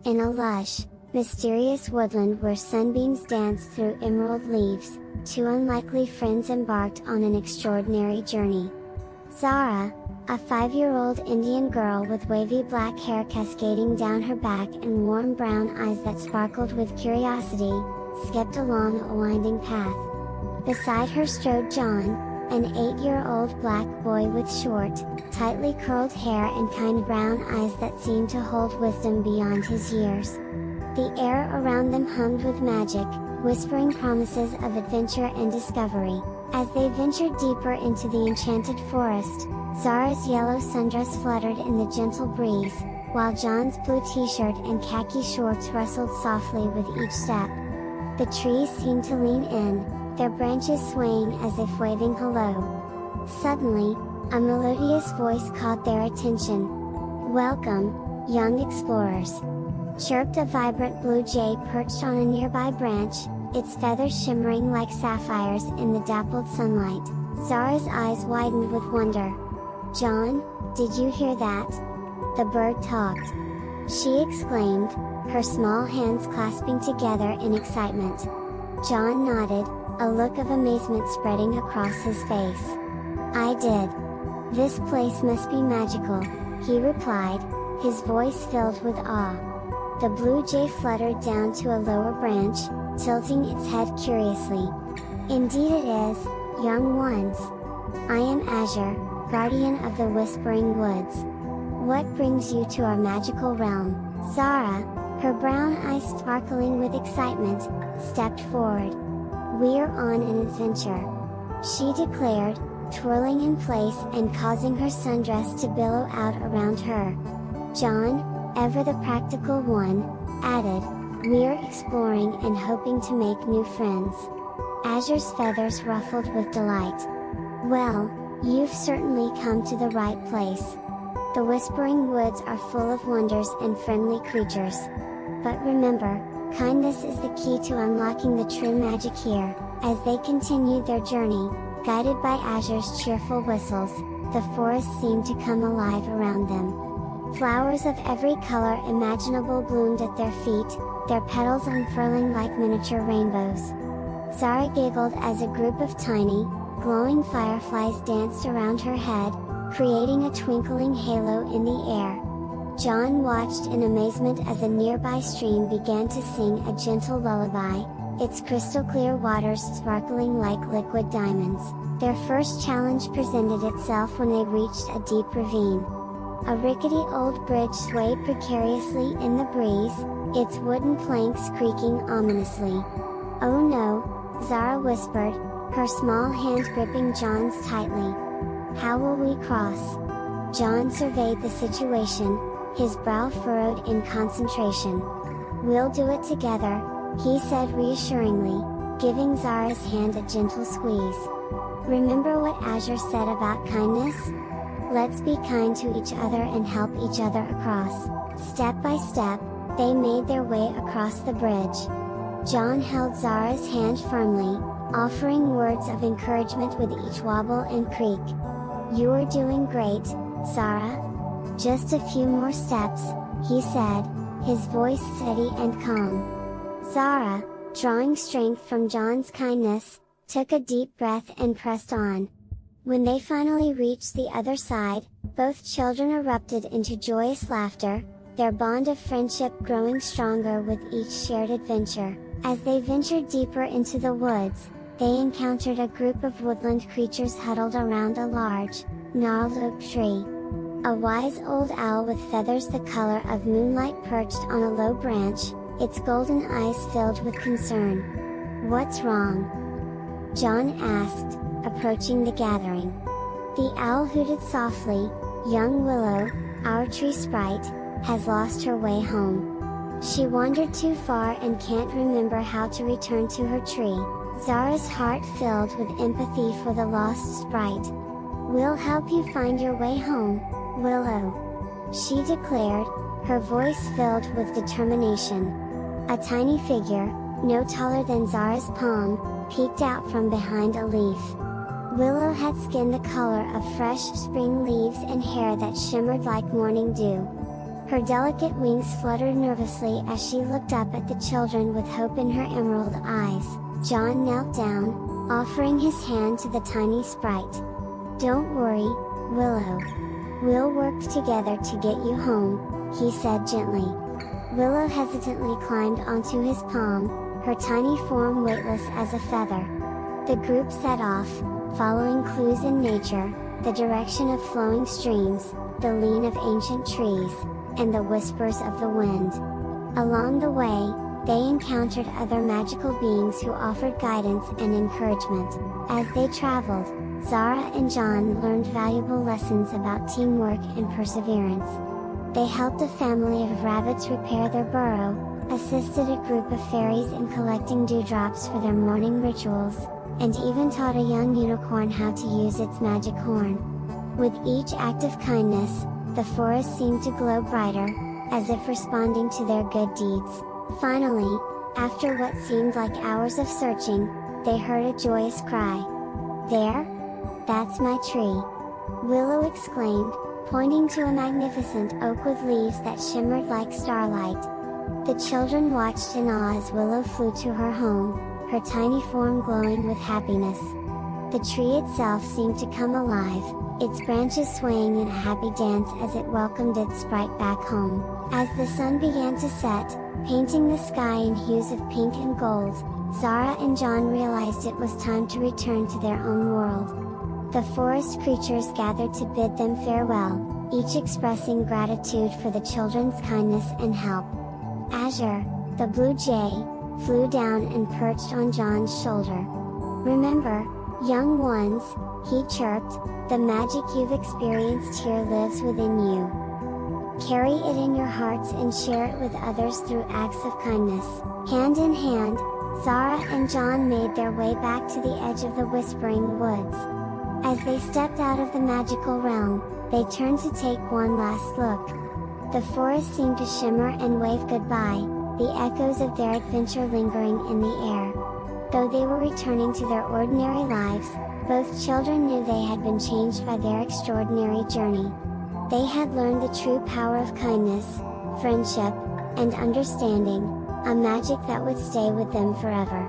In a lush, mysterious woodland where sunbeams danced through emerald leaves, two unlikely friends embarked on an extraordinary journey. Zara, a 5-year-old Indian girl with wavy black hair cascading down her back and warm brown eyes that sparkled with curiosity, skipped along a winding path. Beside her strode John, an 8-year-old black boy with short, tightly curled hair and kind brown eyes that seemed to hold wisdom beyond his years. The air around them hummed with magic, whispering promises of adventure and discovery. As they ventured deeper into the enchanted forest, Zara's yellow sundress fluttered in the gentle breeze, while John's blue t-shirt and khaki shorts rustled softly with each step. The trees seemed to lean in, their branches swaying as if waving hello. Suddenly, a melodious voice caught their attention. "Welcome, young explorers!" chirped a vibrant blue jay perched on a nearby branch, its feathers shimmering like sapphires in the dappled sunlight. Zara's eyes widened with wonder. "John, did you hear that? The bird talked!" she exclaimed, her small hands clasping together in excitement. John nodded, a look of amazement spreading across his face. "I did. This place must be magical," he replied, his voice filled with awe. The blue jay fluttered down to a lower branch, tilting its head curiously. "Indeed it is, young ones. I am Azure, guardian of the Whispering Woods. What brings you to our magical realm?" Zara, her brown eyes sparkling with excitement, stepped forward. "We're on an adventure," she declared, twirling in place and causing her sundress to billow out around her. John, ever the practical one, added, "We're exploring and hoping to make new friends." Azure's feathers ruffled with delight. "Well, you've certainly come to the right place. The Whispering Woods are full of wonders and friendly creatures. But remember, kindness is the key to unlocking the true magic here." As they continued their journey, guided by Azure's cheerful whistles, the forest seemed to come alive around them. Flowers of every color imaginable bloomed at their feet, their petals unfurling like miniature rainbows. Zara giggled as a group of tiny, glowing fireflies danced around her head, creating a twinkling halo in the air. John watched in amazement as a nearby stream began to sing a gentle lullaby, its crystal clear waters sparkling like liquid diamonds. Their first challenge presented itself when they reached a deep ravine. A rickety old bridge swayed precariously in the breeze, its wooden planks creaking ominously. "Oh no," Zara whispered, her small hand gripping John's tightly. "How will we cross?" John surveyed the situation, his brow furrowed in concentration. "We'll do it together," he said reassuringly, giving Zara's hand a gentle squeeze. "Remember what Azure said about kindness? Let's be kind to each other and help each other across." Step by step, they made their way across the bridge. John held Zara's hand firmly, offering words of encouragement with each wobble and creak. "You are doing great, Zara. Just a few more steps," he said, his voice steady and calm. Zara, drawing strength from John's kindness, took a deep breath and pressed on. When they finally reached the other side, both children erupted into joyous laughter, their bond of friendship growing stronger with each shared adventure. As they ventured deeper into the woods, they encountered a group of woodland creatures huddled around a large, gnarled oak tree. A wise old owl with feathers the color of moonlight perched on a low branch, its golden eyes filled with concern. "What's wrong?" John asked, approaching the gathering. The owl hooted softly, "Young Willow, our tree sprite, has lost her way home. She wandered too far and can't remember how to return to her tree." Zara's heart filled with empathy for the lost sprite. "We'll help you find your way home, Willow," she declared, her voice filled with determination. A tiny figure, no taller than Zara's palm, peeked out from behind a leaf. Willow had skin the color of fresh spring leaves and hair that shimmered like morning dew. Her delicate wings fluttered nervously as she looked up at the children with hope in her emerald eyes. John knelt down, offering his hand to the tiny sprite. "Don't worry, Willow. We'll work together to get you home," he said gently. Willow hesitantly climbed onto his palm, her tiny form weightless as a feather. The group set off, following clues in nature, the direction of flowing streams, the lean of ancient trees, and the whispers of the wind. Along the way, they encountered other magical beings who offered guidance and encouragement. As they traveled, Zara and John learned valuable lessons about teamwork and perseverance. They helped a family of rabbits repair their burrow, assisted a group of fairies in collecting dewdrops for their morning rituals, and even taught a young unicorn how to use its magic horn. With each act of kindness, the forest seemed to glow brighter, as if responding to their good deeds. Finally, after what seemed like hours of searching, they heard a joyous cry. "There? That's my tree!" Willow exclaimed, pointing to a magnificent oak with leaves that shimmered like starlight. The children watched in awe as Willow flew to her home, her tiny form glowing with happiness. The tree itself seemed to come alive, its branches swaying in a happy dance as it welcomed its sprite back home. As the sun began to set, painting the sky in hues of pink and gold, Zara and John realized it was time to return to their own world. The forest creatures gathered to bid them farewell, each expressing gratitude for the children's kindness and help. Azure, the blue jay, flew down and perched on John's shoulder. "Remember, young ones," he chirped, "the magic you've experienced here lives within you. Carry it in your hearts and share it with others through acts of kindness." Hand in hand, Zara and John made their way back to the edge of the Whispering Woods. As they stepped out of the magical realm, they turned to take one last look. The forest seemed to shimmer and wave goodbye, the echoes of their adventure lingering in the air. Though they were returning to their ordinary lives, both children knew they had been changed by their extraordinary journey. They had learned the true power of kindness, friendship, and understanding, a magic that would stay with them forever.